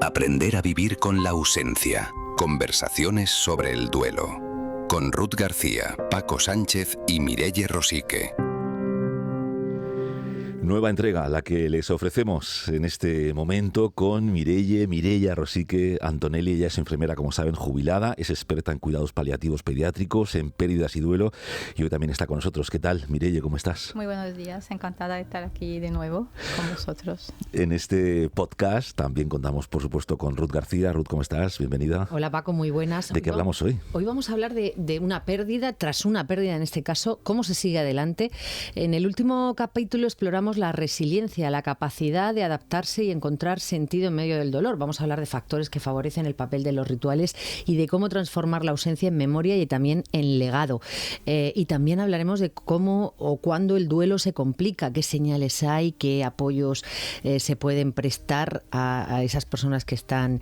Aprender a vivir con la ausencia. Conversaciones sobre el duelo. Con Ruth García, Paco Sánchez y Mireia Rosique. Nueva entrega a la que les ofrecemos en este momento con Mireia Rosique Antonelli. Ella es enfermera, como saben, jubilada, es experta en cuidados paliativos pediátricos, en pérdidas y duelo, y hoy también está con nosotros. ¿Qué tal, Mireia? ¿Cómo estás? Muy buenos días, encantada de estar aquí de nuevo con vosotros. En este podcast también contamos, por supuesto, con Ruth García. Ruth, ¿cómo estás? Bienvenida. Hola, Paco, muy buenas. ¿De qué hablamos hoy? Hoy vamos a hablar de una pérdida, tras una pérdida en este caso, cómo se sigue adelante. En el último capítulo exploramos la resiliencia, la capacidad de adaptarse y encontrar sentido en medio del dolor. Vamos a hablar de factores que favorecen el papel de los rituales y de cómo transformar la ausencia en memoria y también en legado. Y también hablaremos de cómo o cuándo el duelo se complica, qué señales hay, qué apoyos se pueden prestar a esas personas que están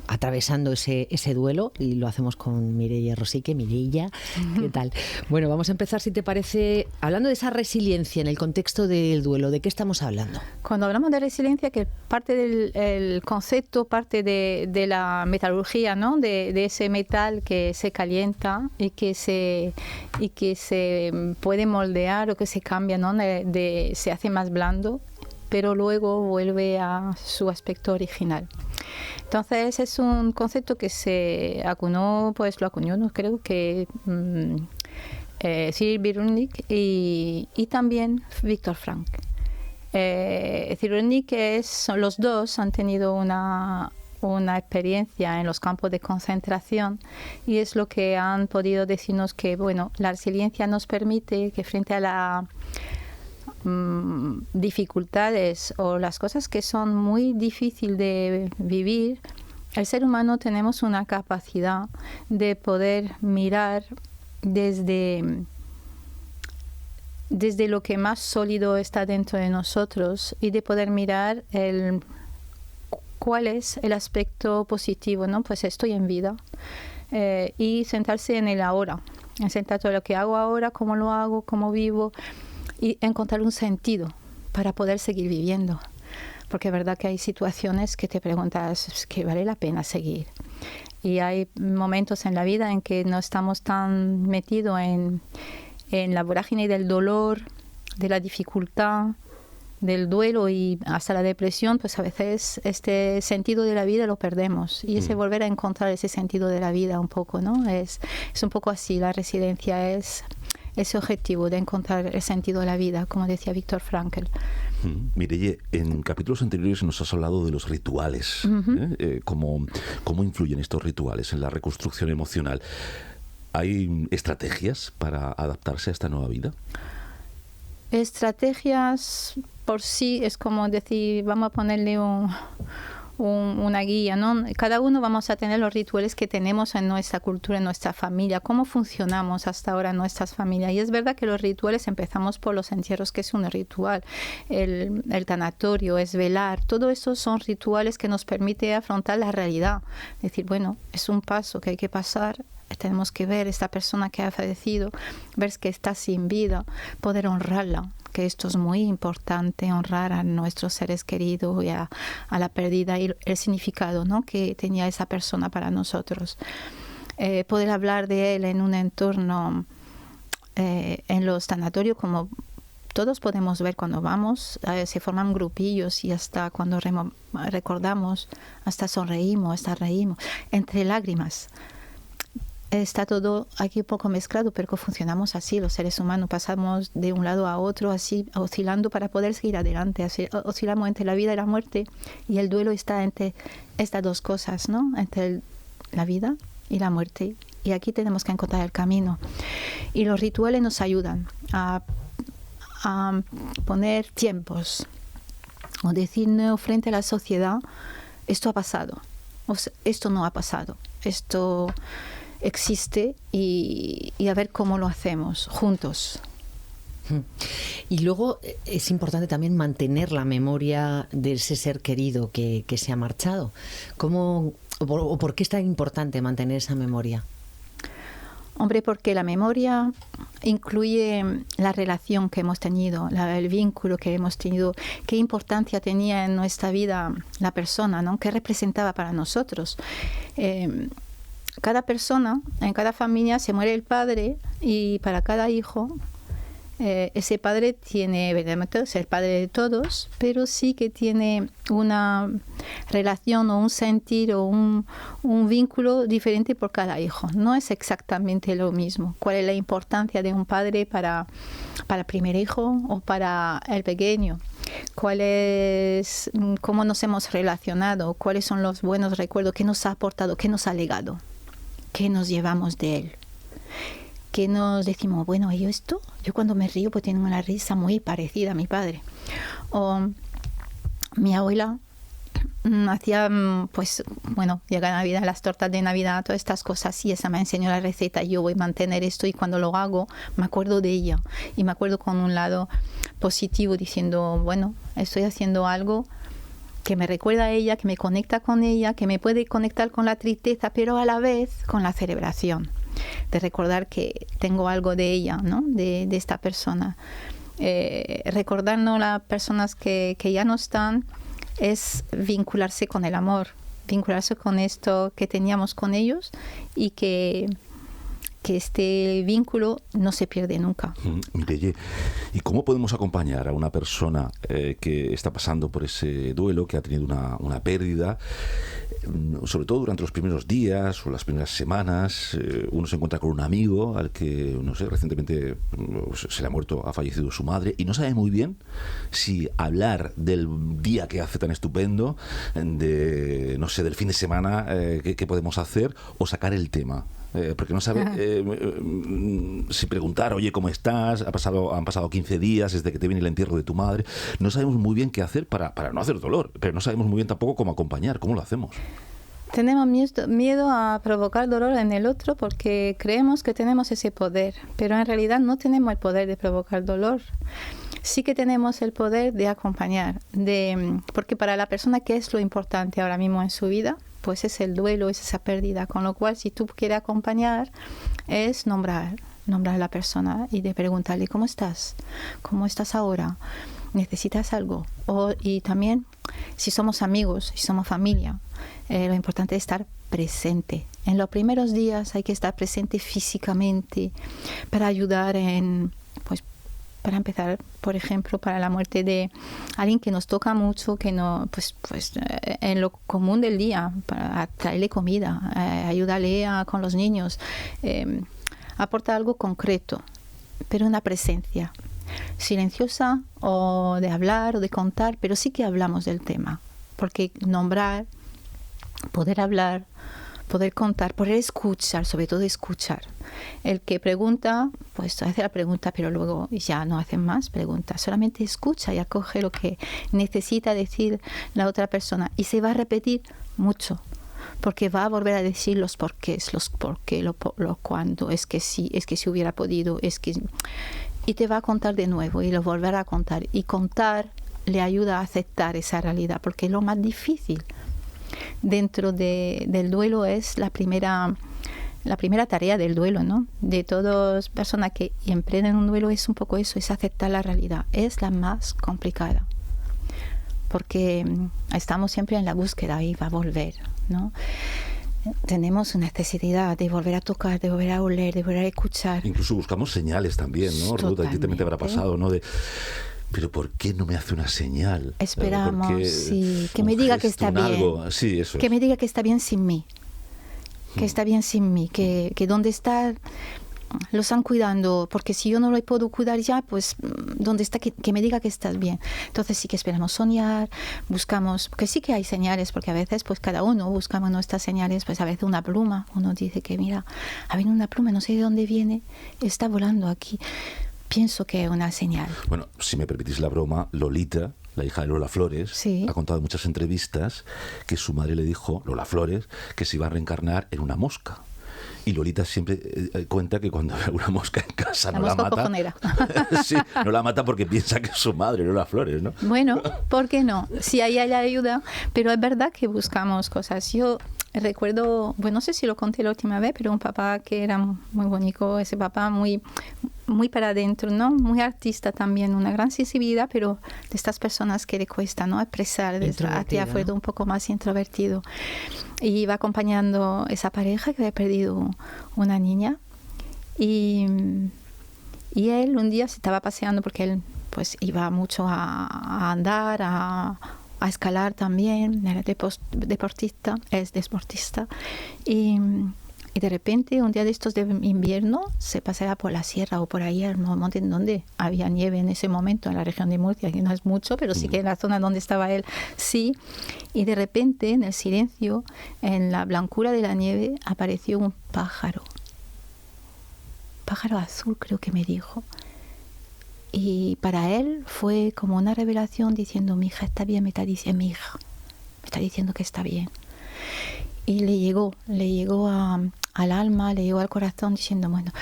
atravesando ese duelo, y lo hacemos con Mireia Rosique. Mireia, ¿qué tal? Bueno, vamos a empezar, si te parece, hablando de esa resiliencia en el contexto del duelo. ¿De qué estamos hablando? Cuando hablamos de resiliencia, que parte del concepto, parte de la metalurgia, ¿no? De ese metal que se calienta y que se puede moldear o que se cambia, ¿no? Se hace más blando, pero luego vuelve a su aspecto original. Entonces es un concepto que se acuñó, no creo que Cyril Cyrulnik y también Viktor Frankl. Cyrulnik los dos han tenido una experiencia en los campos de concentración, y es lo que han podido decirnos que, bueno, la resiliencia nos permite que frente a las dificultades o las cosas que son muy difíciles de vivir, el ser humano tenemos una capacidad de poder mirar desde lo que más sólido está dentro de nosotros y de poder mirar cuál es el aspecto positivo, ¿no? Pues estoy en vida, y sentarse en el ahora, sentar todo lo que hago ahora, cómo lo hago, cómo vivo, y encontrar un sentido para poder seguir viviendo. Porque es verdad que hay situaciones que te preguntas que vale la pena seguir. Y hay momentos en la vida en que no estamos tan metidos en la vorágine del dolor, de la dificultad, del duelo y hasta la depresión, pues a veces este sentido de la vida lo perdemos. Y ese volver a encontrar ese sentido de la vida un poco, ¿no? Es un poco así, la resiliencia es ese objetivo de encontrar el sentido de la vida, como decía Viktor Frankl. Mireia, en capítulos anteriores nos has hablado de los rituales. ¿Cómo influyen estos rituales en la reconstrucción emocional? ¿Hay estrategias para adaptarse a esta nueva vida? Estrategias por sí es como decir, vamos a ponerle una guía, ¿no? Cada uno vamos a tener los rituales que tenemos en nuestra cultura, en nuestra familia, cómo funcionamos hasta ahora en nuestras familias. Y es verdad que los rituales, empezamos por los entierros, que es un ritual, el tanatorio, es velar, todo eso son rituales que nos permite afrontar la realidad. Es decir, bueno, es un paso que hay que pasar, tenemos que ver esta persona que ha fallecido, ver que está sin vida, poder honrarla, que esto es muy importante, honrar a nuestros seres queridos y a la pérdida y el significado, ¿no? que tenía esa persona para nosotros. Poder hablar de él en un entorno, en los sanatorios, como todos podemos ver cuando vamos, se forman grupillos y hasta cuando recordamos, hasta sonreímos, hasta reímos, entre lágrimas. Está todo aquí un poco mezclado, pero funcionamos así, los seres humanos, pasamos de un lado a otro, así oscilando para poder seguir adelante, así, oscilamos entre la vida y la muerte, y el duelo está entre estas dos cosas, ¿no? Entre la vida y la muerte, y aquí tenemos que encontrar el camino. Y los rituales nos ayudan a poner tiempos, o decir no, frente a la sociedad, esto ha pasado, o esto no ha pasado, esto existe, y a ver cómo lo hacemos juntos. Y luego es importante también mantener la memoria de ese ser querido que se ha marchado. ¿Cómo o por qué es tan importante mantener esa memoria? Hombre, porque la memoria incluye la relación que hemos tenido, el vínculo que hemos tenido, qué importancia tenía en nuestra vida la persona, ¿no? ¿Qué representaba para nosotros? Cada persona, en cada familia se muere el padre y para cada hijo ese padre tiene, evidentemente, es el padre de todos, pero sí que tiene una relación o un sentir o un vínculo diferente por cada hijo. No es exactamente lo mismo. ¿Cuál es la importancia de un padre para el primer hijo o para el pequeño? ¿Cómo nos hemos relacionado? ¿Cuáles son los buenos recuerdos? ¿Qué nos ha aportado? ¿Qué nos ha legado? ¿Qué nos llevamos de él? Que nos decimos, bueno, yo cuando me río pues tengo una risa muy parecida a mi padre. O mi abuela hacía, pues, bueno, llega Navidad, las tortas de Navidad, todas estas cosas, y esa me enseñó la receta, yo voy a mantener esto, y cuando lo hago me acuerdo de ella, y me acuerdo con un lado positivo, diciendo, bueno, estoy haciendo algo que me recuerda a ella, que me conecta con ella, que me puede conectar con la tristeza, pero a la vez con la celebración, de recordar que tengo algo de ella, ¿no? de esta persona. Recordarnos las personas que ya no están es vincularse con el amor, vincularse con esto que teníamos con ellos y que este vínculo no se pierde nunca. Mireia, ¿y cómo podemos acompañar a una persona que está pasando por ese duelo, que ha tenido una pérdida, sobre todo durante los primeros días o las primeras semanas? Uno se encuentra con un amigo al que, no sé, recientemente se le ha fallecido su madre, y no sabe muy bien si hablar del día que hace tan estupendo, no sé, del fin de semana, qué podemos hacer, o sacar el tema. Porque no sabe si preguntar, oye, ¿cómo estás? Han pasado 15 días desde que te viene el entierro de tu madre. No sabemos muy bien qué hacer para no hacer dolor, pero no sabemos muy bien tampoco cómo acompañar. ¿Cómo lo hacemos? Tenemos miedo a provocar dolor en el otro porque creemos que tenemos ese poder, pero en realidad no tenemos el poder de provocar dolor. Sí que tenemos el poder de acompañar, porque para la persona, ¿qué es lo importante ahora mismo en su vida? Pues es el duelo, es esa pérdida, con lo cual si tú quieres acompañar es nombrar a la persona y de preguntarle ¿cómo estás? ¿Cómo estás ahora? ¿Necesitas algo? Y también si somos amigos, si somos familia, lo importante es estar presente. En los primeros días hay que estar presente físicamente para ayudar para empezar, por ejemplo, para la muerte de alguien que nos toca mucho, que no, pues en lo común del día, para traerle comida, ayudarle con los niños, aporta algo concreto, pero una presencia silenciosa, o de hablar o de contar, pero sí que hablamos del tema, porque nombrar, poder hablar, poder contar, poder escuchar, sobre todo escuchar. El que pregunta, pues hace la pregunta, pero luego ya no hace más preguntas, solamente escucha y acoge lo que necesita decir la otra persona, y se va a repetir mucho, porque va a volver a decir los porqués, los por qué, lo cuándo, es que sí, es que si hubiera podido, es que... Y te va a contar de nuevo y lo volverá a contar, y contar le ayuda a aceptar esa realidad, porque lo más difícil dentro del duelo es la primera tarea del duelo, ¿no? De todas personas que emprenden un duelo es un poco eso, es aceptar la realidad. Es la más complicada, porque estamos siempre en la búsqueda y va a volver, ¿no? Tenemos una necesidad de volver a tocar, de volver a oler, de volver a escuchar. Incluso buscamos señales también, ¿no? Ruth, a ti también te habrá pasado, ¿no? Pero ¿por qué no me hace una señal? Esperamos, sí, que me diga que está bien. Algo. Sí, eso que me diga que está bien sin mí. Que está bien sin mí, que donde está lo están cuidando, porque si yo no lo puedo cuidar ya, pues donde está, que me diga que estás bien. Entonces sí que esperamos soñar, buscamos, que sí que hay señales, porque a veces pues cada uno buscamos nuestras señales, pues a veces una pluma, uno dice que mira, ha venido una pluma, no sé de dónde viene, está volando aquí. Pienso que es una señal. Bueno, si me permitís la broma, Lolita, la hija de Lola Flores, sí, ha contado en muchas entrevistas que su madre le dijo, Lola Flores, que se iba a reencarnar en una mosca. Y Lolita siempre cuenta que cuando ve una mosca en casa no la mata. Cojonera. Sí, no la mata porque piensa que es su madre, Lola Flores, ¿no? Bueno, ¿por qué no? Si ahí hay ayuda, pero es verdad que buscamos cosas. Yo recuerdo, bueno, no sé si lo conté la última vez, pero un papá que era muy bonito, ese papá muy para adentro, ¿no? Muy artista también, una gran sensibilidad, pero de estas personas que le cuesta, ¿no? Expresar, hacia afuera, ¿no? Un poco más introvertido. Y iba acompañando esa pareja que había perdido una niña y él un día se estaba paseando porque él pues iba mucho a andar, a escalar también, era deportista, es deportista, y de repente un día de estos de invierno se paseaba por la sierra o por ahí al monte donde había nieve en ese momento, en la región de Murcia, que no es mucho, pero sí que en la zona donde estaba él, sí, y de repente en el silencio, en la blancura de la nieve, apareció un pájaro azul, creo que me dijo. Y para él fue como una revelación diciendo, mi hija está bien, mi hija me está diciendo que está bien. Y le llegó al alma, le llegó al corazón diciendo, bueno,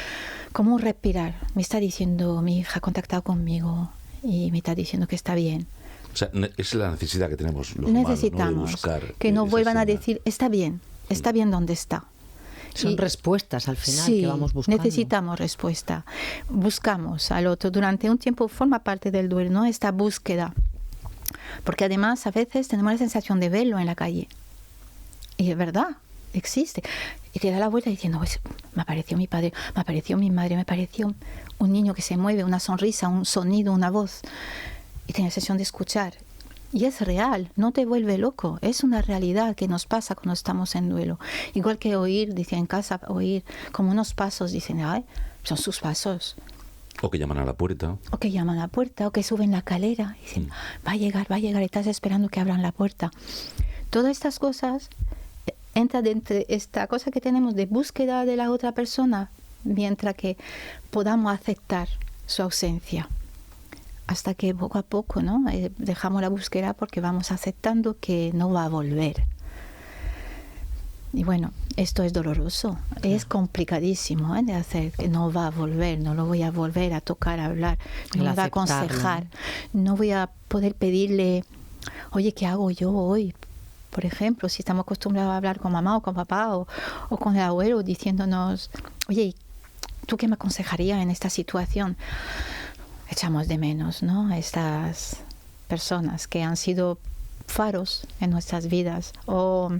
¿cómo respirar? Me está diciendo, mi hija ha contactado conmigo y me está diciendo que está bien. O sea, es la necesidad que tenemos los humanos, ¿no? De buscar que nos vuelvan a decir, está bien donde está. Son respuestas al final sí, que vamos buscando. Necesitamos respuesta. Buscamos al otro. Durante un tiempo forma parte del duelo, ¿no? Esta búsqueda. Porque además a veces tenemos la sensación de verlo en la calle. Y es verdad, existe. Y te da la vuelta diciendo, pues, me apareció mi padre, me apareció mi madre, me apareció un niño que se mueve, una sonrisa, un sonido, una voz. Y tienes la sensación de escuchar. Y es real, no te vuelve loco, es una realidad que nos pasa cuando estamos en duelo. Igual que oír, dice en casa, oír como unos pasos, dicen, ay, son sus pasos. O que llaman a la puerta. O que suben la escalera, y dicen, va a llegar, estás esperando que abran la puerta. Todas estas cosas entran dentro de esta cosa que tenemos de búsqueda de la otra persona, mientras que podamos aceptar su ausencia. Hasta que poco a poco, ¿no? Dejamos la búsqueda porque vamos aceptando que no va a volver. Y bueno, esto es doloroso, es complicadísimo de hacer, que no va a volver, no lo voy a volver a tocar, a hablar, no lo voy a aconsejar, no voy a poder pedirle, oye, ¿qué hago yo hoy? Por ejemplo, si estamos acostumbrados a hablar con mamá o con papá o con el abuelo diciéndonos, oye, ¿tú qué me aconsejarías en esta situación? Echamos de menos, ¿no? A estas personas que han sido faros en nuestras vidas, o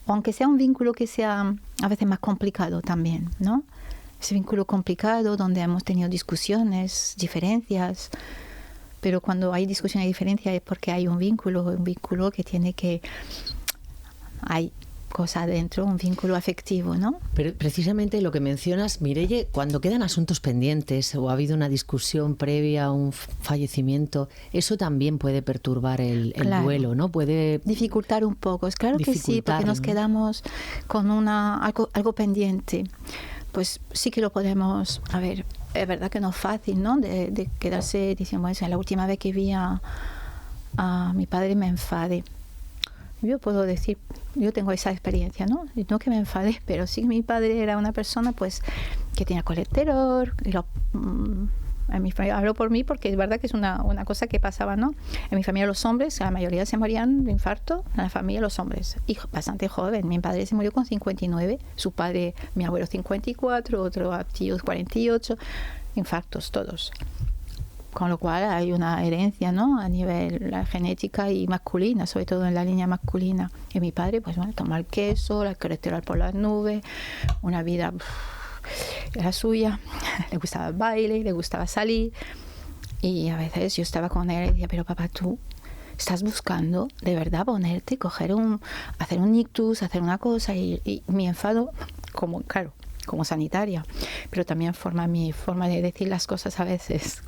aunque sea un vínculo que sea a veces más complicado también, ¿no? Ese vínculo complicado donde hemos tenido discusiones, diferencias, pero cuando hay discusiones y diferencias es porque hay un vínculo que tiene que... hay cosa dentro, un vínculo afectivo, ¿no? Pero precisamente lo que mencionas, Mireille, cuando quedan asuntos pendientes o ha habido una discusión previa a un fallecimiento, eso también puede perturbar el duelo, ¿no? Puede dificultar un poco. Es claro que sí, porque nos quedamos con algo pendiente. Pues sí que lo podemos, a ver, es verdad que no es fácil, ¿no? De quedarse diciendo, bueno, la última vez que vi a mi padre me enfadé. Yo puedo decir, yo tengo esa experiencia, ¿no? No que me enfadé, pero sí que mi padre era una persona pues que tenía colesterol, en mi familia, hablo por mí porque es verdad que es una cosa que pasaba, ¿no? En mi familia los hombres, la mayoría se morían de infarto, en la familia los hombres, y bastante joven. Mi padre se murió con 59, su padre, mi abuelo 54, otro tío 48, infartos todos. Con lo cual hay una herencia, ¿no? A nivel la genética y masculina, sobre todo en la línea masculina. Y mi padre, pues bueno, tomar queso, el colesterol por las nubes, una vida era suya, le gustaba el baile, le gustaba salir. Y a veces yo estaba con él y decía, pero papá, tú estás buscando de verdad ponerte, hacer un ictus, hacer una cosa, y mi enfado, como sanitaria, pero también mi forma de decir las cosas a veces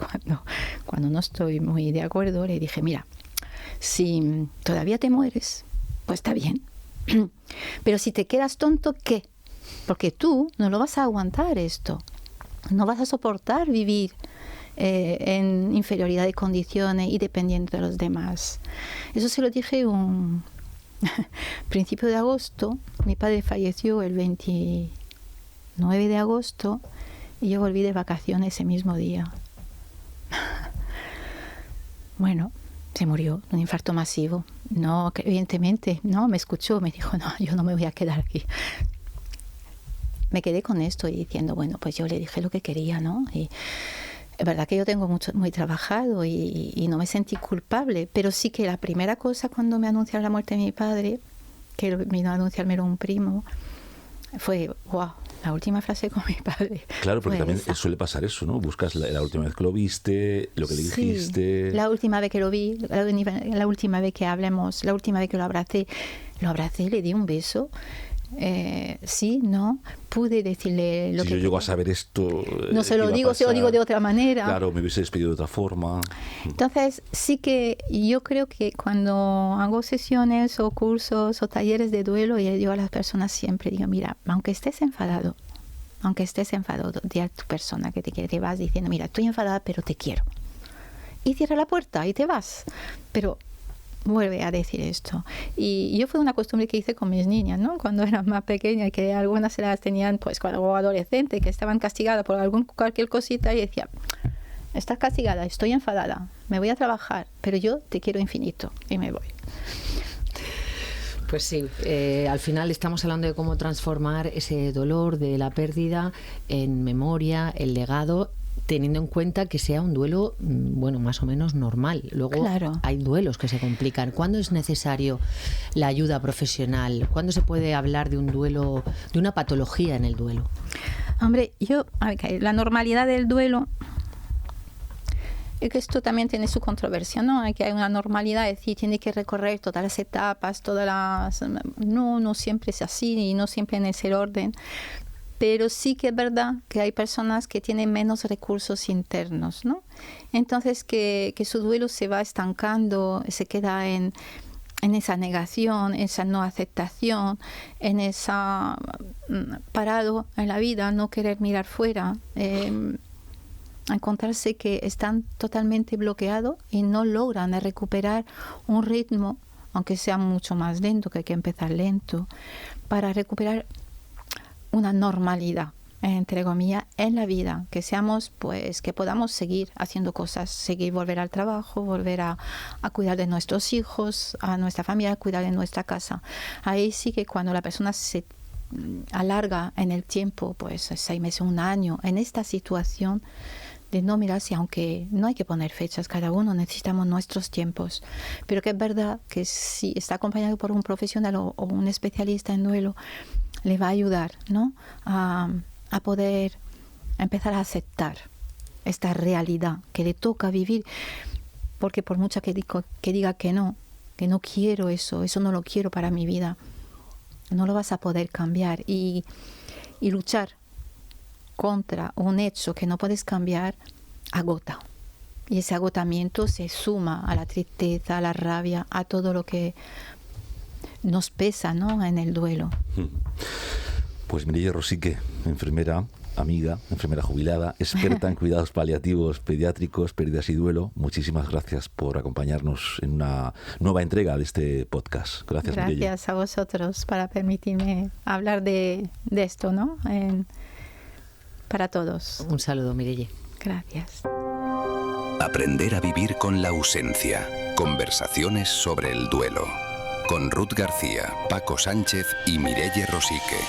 cuando no estoy muy de acuerdo, le dije, mira, si todavía te mueres, pues está bien, pero si te quedas tonto, ¿qué? Porque tú no lo vas a aguantar esto, no vas a soportar vivir en inferioridad de condiciones y dependiendo de los demás. Eso se lo dije un principio de agosto. Mi padre falleció el 29 de agosto y yo volví de vacaciones ese mismo día. Bueno, se murió de un infarto masivo. No, que evidentemente, no, me escuchó, me dijo, no, yo no me voy a quedar aquí. Me quedé con esto y diciendo, bueno, pues yo le dije lo que quería, ¿no? Y es verdad que yo tengo muy trabajado y no me sentí culpable, pero sí que la primera cosa cuando me anunciaron la muerte de mi padre, que vino a anunciármelo un primo, fue, wow, la última frase con mi padre. Claro, porque también esa. suele pasar eso, ¿no? Buscas la última vez que lo viste, lo que le dijiste. La última vez que lo vi, la última vez que hablamos, la última vez que lo abracé, le di un beso. Sí, no, pude decirle lo si que... yo llego a saber esto... No se lo digo, se lo digo de otra manera. Claro, me hubiese despedido de otra forma. Entonces, sí que yo creo que cuando hago sesiones o cursos o talleres de duelo, yo digo a las personas siempre, digo, mira, aunque estés enfadado, di a tu persona que te quiere, te vas diciendo, mira, estoy enfadada, pero te quiero. Y cierra la puerta y te vas. Pero vuelve a decir esto. Y yo fue una costumbre que hice con mis niñas, ¿no? Cuando eran más pequeñas, que algunas se las tenían, pues, cuando adolescentes, que estaban castigadas por cualquier cosita, y decía, estás castigada, estoy enfadada, me voy a trabajar, pero yo te quiero infinito, y me voy. Pues sí, al final estamos hablando de cómo transformar ese dolor de la pérdida en memoria, el legado, teniendo en cuenta que sea un duelo, bueno, más o menos normal. Luego claro, hay duelos que se complican. ¿Cuándo es necesario la ayuda profesional? ¿Cuándo se puede hablar de un duelo, de una patología en el duelo? Hombre, la normalidad del duelo, es que esto también tiene su controversia, ¿no? Hay que hay una normalidad, es decir, tiene que recorrer todas las etapas, no siempre es así y no siempre en ese orden. Pero sí que es verdad que hay personas que tienen menos recursos internos, ¿no? Entonces que su duelo se va estancando, se queda en esa negación, esa no aceptación, en esa parado en la vida, no querer mirar fuera, encontrarse que están totalmente bloqueados y no logran recuperar un ritmo, aunque sea mucho más lento, que hay que empezar lento, para recuperar una normalidad, entre comillas, en la vida, que seamos, pues, que podamos seguir haciendo cosas, volver al trabajo, volver a cuidar de nuestros hijos, a nuestra familia, a cuidar de nuestra casa. Ahí sí que cuando la persona se alarga en el tiempo, pues 6 meses, 1 año, en esta situación de no mirarse, aunque no hay que poner fechas, cada uno necesitamos nuestros tiempos, pero que es verdad que si está acompañado por un profesional o un especialista en duelo, le va a ayudar, ¿no? A poder empezar a aceptar esta realidad que le toca vivir, porque por mucho que diga que no quiero eso no lo quiero para mi vida, no lo vas a poder cambiar, y luchar contra un hecho que no puedes cambiar agota, y ese agotamiento se suma a la tristeza, a la rabia, a todo lo que nos pesa, ¿no?, en el duelo. Pues Mireia Rosique, enfermera, amiga, enfermera jubilada, experta en cuidados paliativos, pediátricos, pérdidas y duelo, muchísimas gracias por acompañarnos en una nueva entrega de este podcast. Gracias, Mireia. Gracias a vosotros para permitirme hablar de esto, ¿no?, para todos. Un saludo, Mireia. Gracias. Aprender a vivir con la ausencia. Conversaciones sobre el duelo. Con Ruth García, Paco Sánchez y Mireia Rosique.